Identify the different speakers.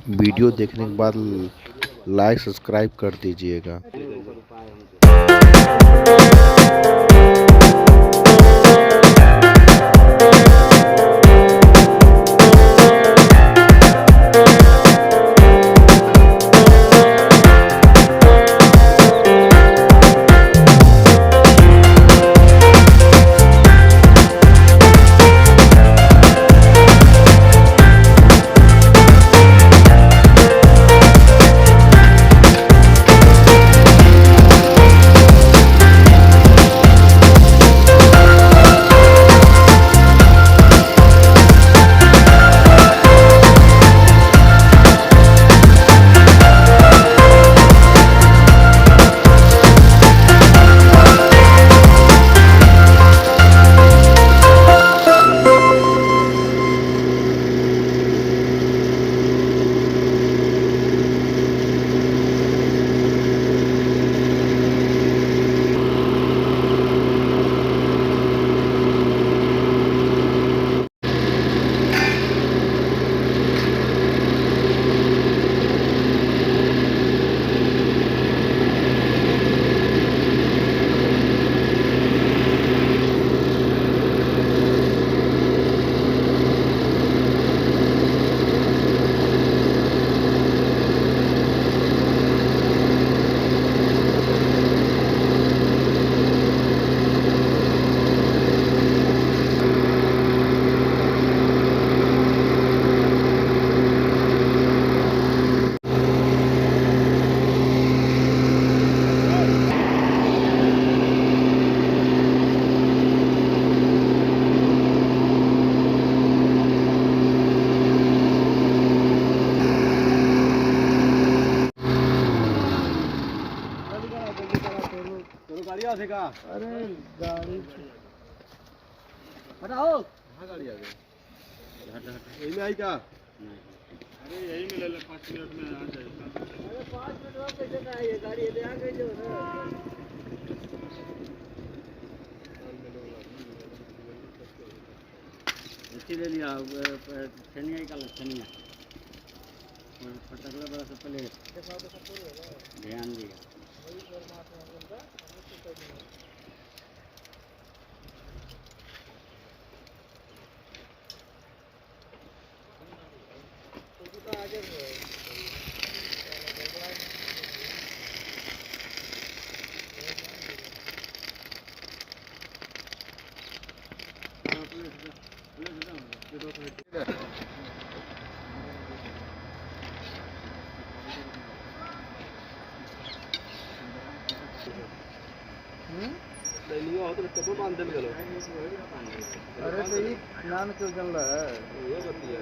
Speaker 1: Video देखने के बाद like subscribe कर दीजिएगा।
Speaker 2: अरे गाड़ी हटाओ।
Speaker 3: कहाँ गाड़ी आ गई? यही में आई क्या? अरे यही में ले ले, 5 मिनट में आ जाएगा।
Speaker 2: अरे 5 मिनट में कैसे का है ये गाड़ी? ये आ गई जो ना
Speaker 4: अच्छी ले लिया। छनिया ही का छनिया फटकला बड़ा सा पहले ध्यान दिया।
Speaker 2: अरे तेरी नाम क्यों चल रहा है?
Speaker 3: ये बतिया